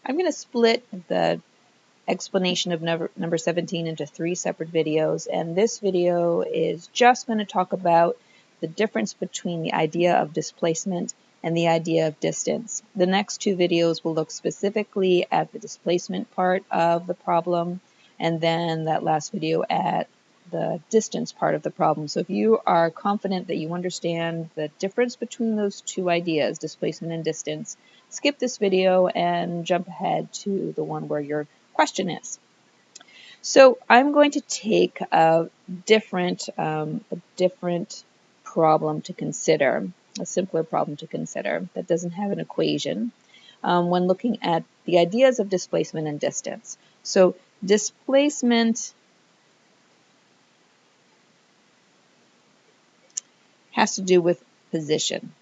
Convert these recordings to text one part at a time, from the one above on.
I'm going to split the explanation of number 17 into 3 separate videos, and this video is just going to talk about the difference between the idea of displacement and the idea of distance. The next 2 videos will look specifically at the displacement part of the problem, and then that last video at the distance part of the problem. So if you are confident that you understand the difference between those 2 ideas, displacement and distance, skip this video and jump ahead to the one where your question is. So I'm going to take a different problem to consider, a simpler problem to consider that doesn't have an equation when looking at the ideas of displacement and distance. So displacement has to do with position.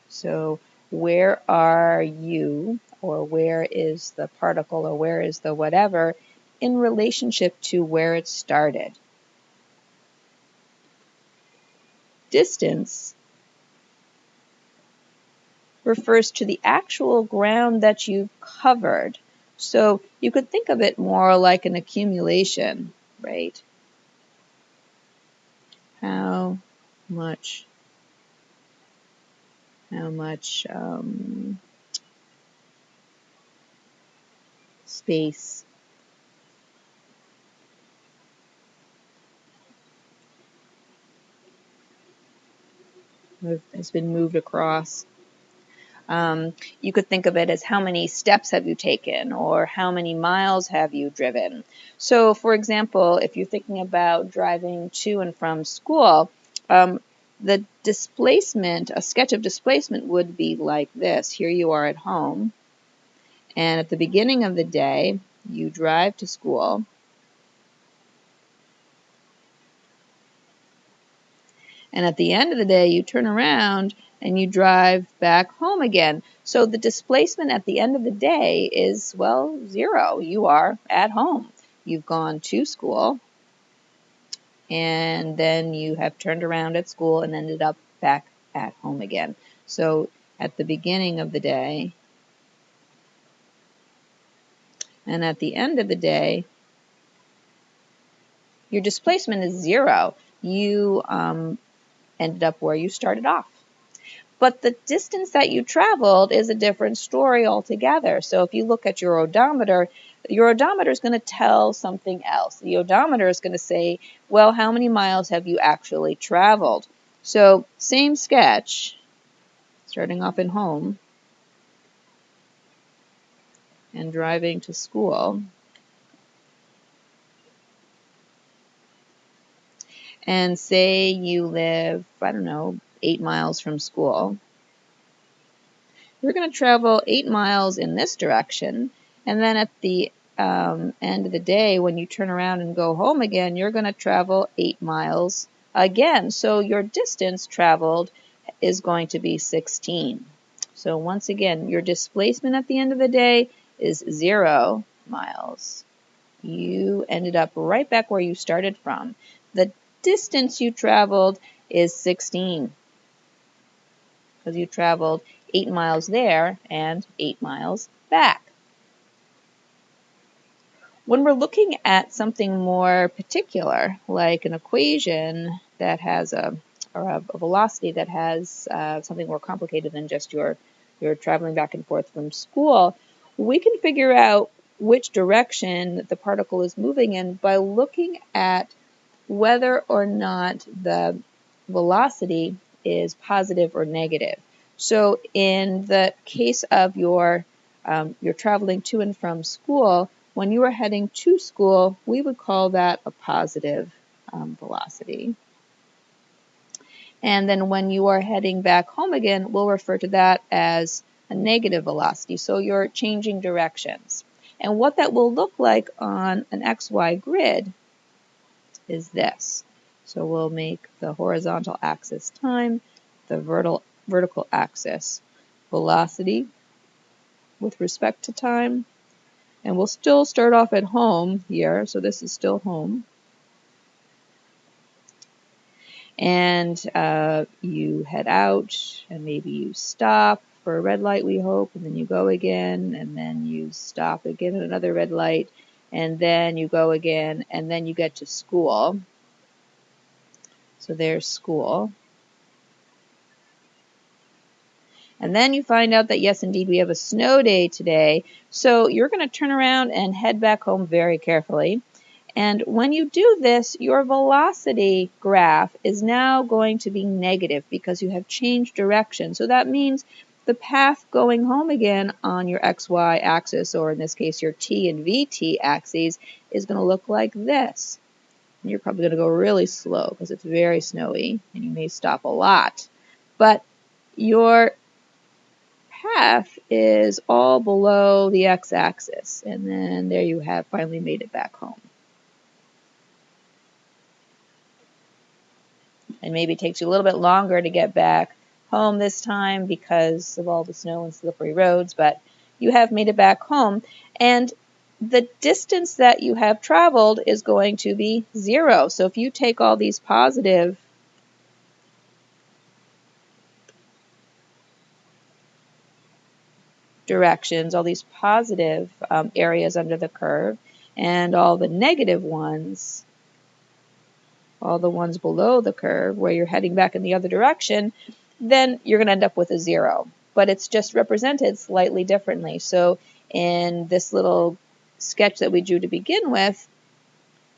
So where are you, or where is the particle, or where is the whatever, in relationship to where it started? Distance refers to the actual ground that you've covered. So you could think of it more like an accumulation, right? How much space has been moved across. You could think of it as how many steps have you taken, or how many miles have you driven. So for example, if you're thinking about driving to and from school, the displacement, a sketch of displacement would be like this. Here you are at home, and at the beginning of the day, you drive to school. And at the end of the day, you turn around and you drive back home again. So the displacement at the end of the day is, well, 0. You are at home. You've gone to school, and then you have turned around at school and ended up back at home again. So at the beginning of the day and at the end of the day, your displacement is 0. You ended up where you started off. But the distance that you traveled is a different story altogether. So if you look at your odometer is going to tell something else. The odometer is going to say, well, how many miles have you actually traveled? So same sketch, starting off in home and driving to school. And say you live, I don't know, 8 miles from school. You're going to travel 8 miles in this direction, and then at the end of the day, when you turn around and go home again, you're going to travel 8 miles again. So your distance traveled is going to be 16. So once again, your displacement at the end of the day is 0 miles. You ended up right back where you started from. The distance you traveled is 16, because you traveled 8 miles there and 8 miles back. When we're looking at something more particular, like an equation that has a velocity that has something more complicated than just you're traveling back and forth from school, we can figure out which direction the particle is moving in by looking at whether or not the velocity is positive or negative. So in the case of you're traveling to and from school, when you are heading to school, we would call that a positive velocity. And then when you are heading back home again, we'll refer to that as a negative velocity. So you're changing directions. And what that will look like on an XY grid is this. So we'll make the horizontal axis time, the vertical axis velocity with respect to time. And we'll still start off at home here, so this is still home. And you head out, and maybe you stop for a red light, we hope, and then you go again, and then you stop again at another red light, and then you go again, and then you get to school. So there's school. And then you find out that, yes, indeed, we have a snow day today. So you're going to turn around and head back home very carefully. And when you do this, your velocity graph is now going to be negative because you have changed direction. So that means the path going home again on your XY axis, or in this case your T and VT axes, is going to look like this. And you're probably going to go really slow because it's very snowy and you may stop a lot. But your path is all below the x-axis, and then there you have finally made it back home. And maybe it takes you a little bit longer to get back home this time because of all the snow and slippery roads, but you have made it back home. And the distance that you have traveled is going to be 0. So if you take all these positive directions, all these positive areas under the curve, and all the negative ones, all the ones below the curve where you're heading back in the other direction, then you're going to end up with a 0. But it's just represented slightly differently. So in this little sketch that we drew to begin with,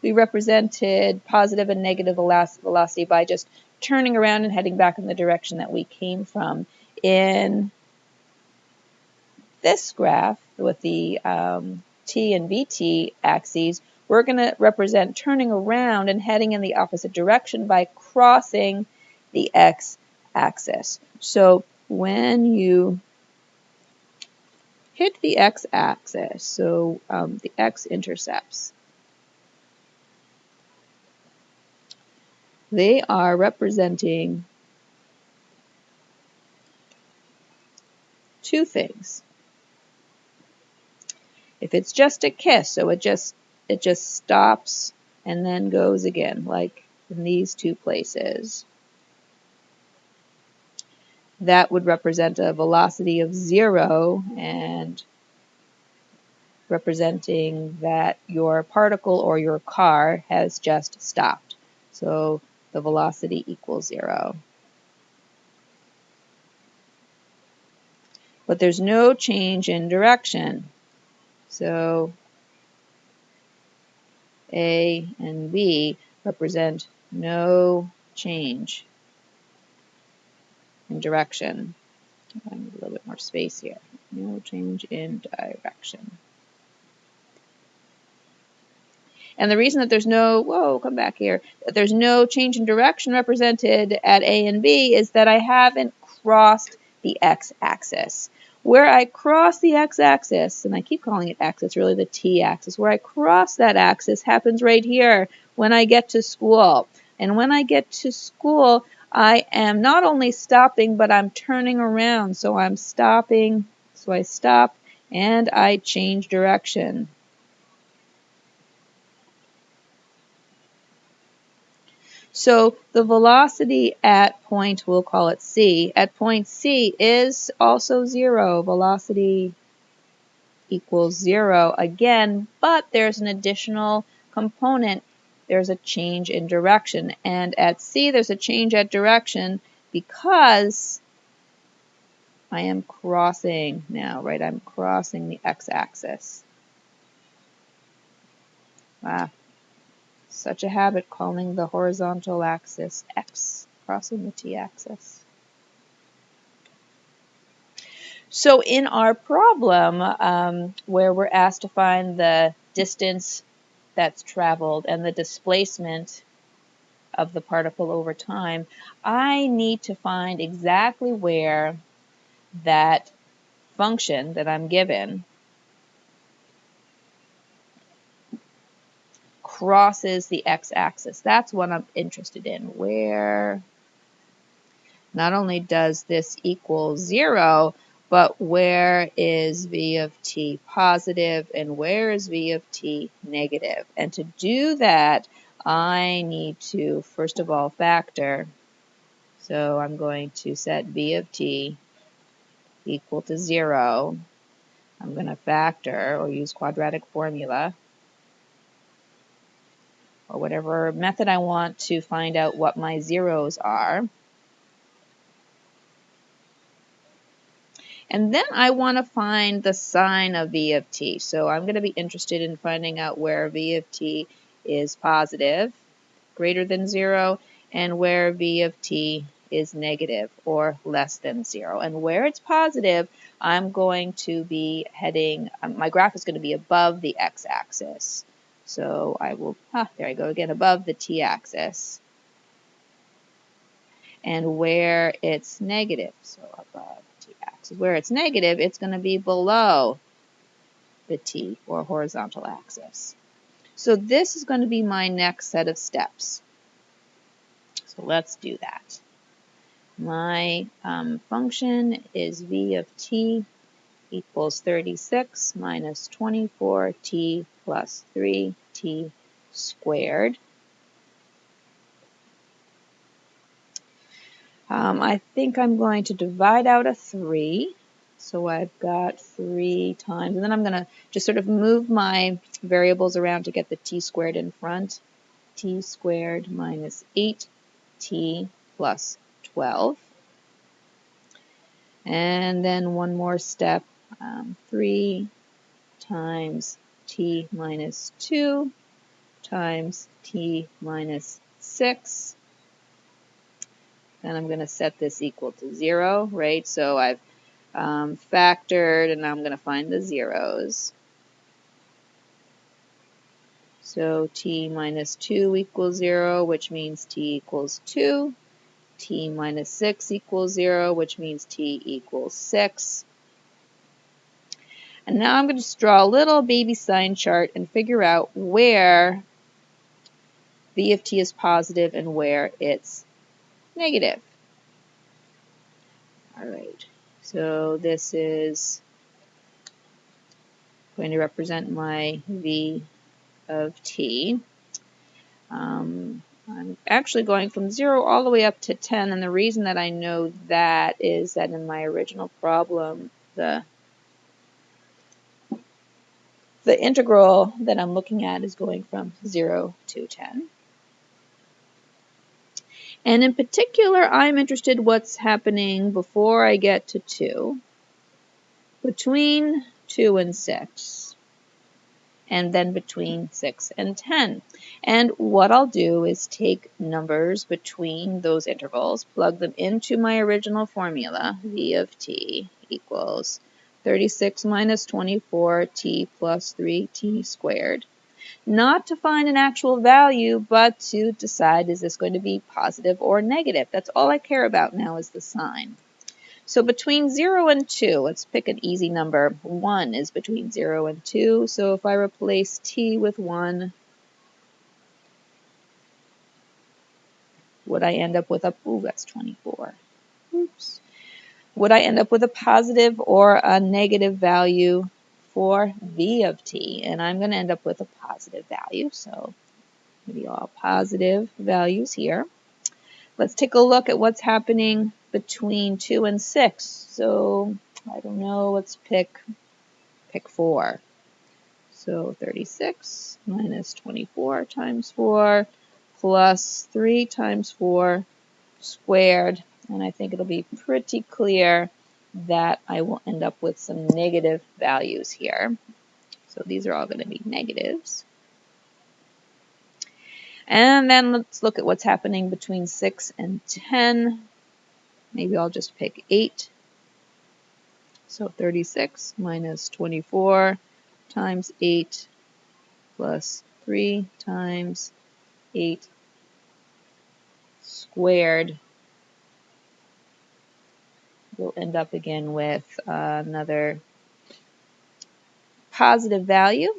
we represented positive and negative velocity by just turning around and heading back in the direction that we came from. In this graph with the T and VT axes, we're going to represent turning around and heading in the opposite direction by crossing the x-axis. So when you hit the x-axis, so the x-intercepts, they are representing two things. If it's just a kiss, so it just stops and then goes again, like in these two places, that would represent a velocity of 0 and representing that your particle or your car has just stopped. So the velocity equals 0. But there's no change in direction. So A and B represent no change in direction. I need a little bit more space here. No change in direction. And the reason that there's no, come back here, that there's no change in direction represented at A and B is that I haven't crossed the x-axis. Where I cross the x-axis, and I keep calling it x, it's really the t-axis, where I cross that axis happens right here when I get to school. And when I get to school, I am not only stopping, but I'm turning around. So I'm stopping, so I stop, and I change direction. So the velocity at point, we'll call it C, at point C is also 0. Velocity equals 0 again, but there's an additional component. There's a change in direction. And at C, there's a change at direction because I am crossing now, right? I'm crossing the x-axis. Wow. Such a habit calling the horizontal axis x, crossing the t-axis. So in our problem, where we're asked to find the distance that's traveled and the displacement of the particle over time, I need to find exactly where that function that I'm given crosses the x-axis. That's what I'm interested in. Where not only does this equal 0, but where is v of t positive and where is v of t negative? And to do that, I need to, first of all, factor. So I'm going to set v of t equal to 0. I'm going to factor or use quadratic formula or whatever method I want to find out what my zeros are. And then I want to find the sign of v of t. So I'm going to be interested in finding out where v of t is positive, greater than 0, and where v of t is negative or less than 0. And where it's positive, I'm going to be heading, my graph is going to be above the x-axis. So I will, there I go again, above the t-axis. And where it's negative, so above t-axis, where it's negative, it's going to be below the t or horizontal axis. So this is going to be my next set of steps. So let's do that. My function is v of t equals 36 minus 24t plus 3t squared. I think I'm going to divide out a 3. So I've got 3 times, and then I'm going to just sort of move my variables around to get the t squared in front. T squared minus 8t plus 12. And then one more step, 3 times t minus 2 times t minus 6. Then I'm going to set this equal to 0, right? So I've factored, and now I'm going to find the zeros. So t minus 2 equals 0, which means t equals 2. T minus 6 equals 0, which means t equals 6. And now I'm going to just draw a little baby sign chart and figure out where v of t is positive and where it's negative. All right, so this is going to represent my v of t. I'm actually going from 0 all the way up to 10, and the reason that I know that is that in my original problem, the integral that I'm looking at is going from 0 to 10. And in particular, I'm interested what's happening before I get to 2, between 2 and 6, and then between 6 and 10. And what I'll do is take numbers between those intervals, plug them into my original formula, v of t equals 36 minus 24t plus 3t squared. Not to find an actual value, but to decide, is this going to be positive or negative? That's all I care about now is the sign. So between 0 and 2, let's pick an easy number. 1 is between 0 and 2, so if I replace t with 1, would I end up with a, ooh, that's 24. Oops. Would I end up with a positive or a negative value for v of t? And I'm going to end up with a positive value, so maybe all positive values here. Let's take a look at what's happening between 2 and 6. So, I don't know, let's pick 4. So 36 minus 24 times 4 plus 3 times 4 squared. And I think it'll be pretty clear that I will end up with some negative values here. So these are all going to be negatives. And then let's look at what's happening between 6 and 10. Maybe I'll just pick 8. So 36 minus 24 times 8 plus 3 times 8 squared. We'll end up again with another positive value.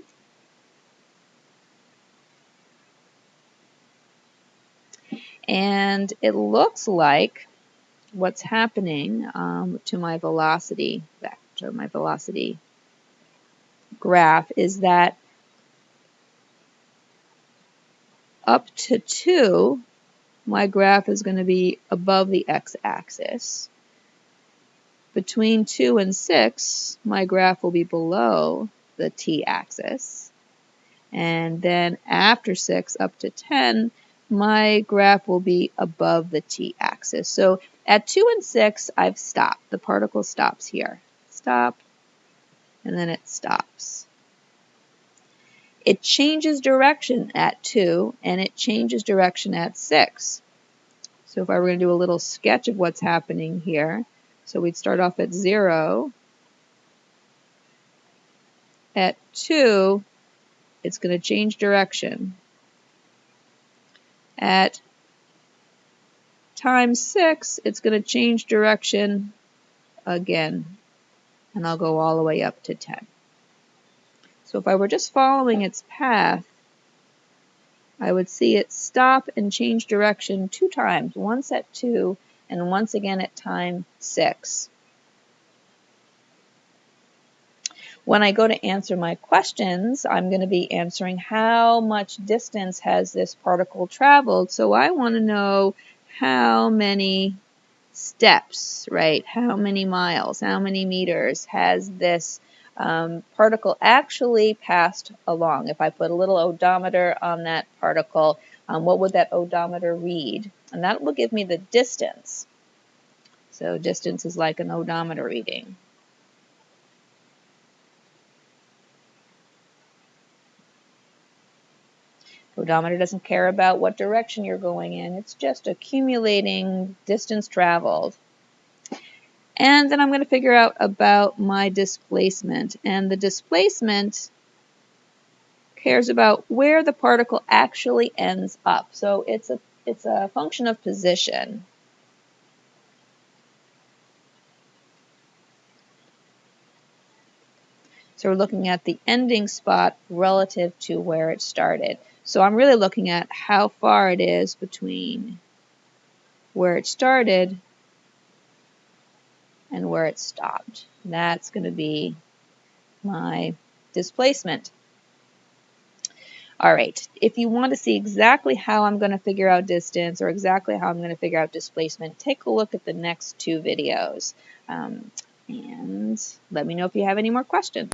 And it looks like what's happening to my velocity vector, my velocity graph, is that up to 2, my graph is going to be above the x-axis. Between 2 and 6, my graph will be below the t-axis. And then after 6 up to 10, my graph will be above the t-axis. So at 2 and 6, I've stopped. The particle stops here. Stop, and then it stops. It changes direction at 2, and it changes direction at 6. So if I were going to do a little sketch of what's happening here, so we'd start off at 0. At 2, it's going to change direction. At time 6, it's going to change direction again, and I'll go all the way up to 10. So if I were just following its path, I would see it stop and change direction 2 times, once at 2 and once again at time 6. When I go to answer my questions, I'm going to be answering how much distance has this particle traveled. So I want to know how many steps, right? How many miles, how many meters has this particle actually passed along? If I put a little odometer on that particle, what would that odometer read? And that will give me the distance. So distance is like an odometer reading. Odometer doesn't care about what direction you're going in. It's just accumulating distance traveled. And then I'm going to figure out about my displacement. And the displacement cares about where the particle actually ends up. So it's a function of position. So we're looking at the ending spot relative to where it started. So I'm really looking at how far it is between where it started and where it stopped. That's going to be my displacement. All right, if you want to see exactly how I'm going to figure out distance or exactly how I'm going to figure out displacement, take a look at the next 2 videos. And let me know if you have any more questions.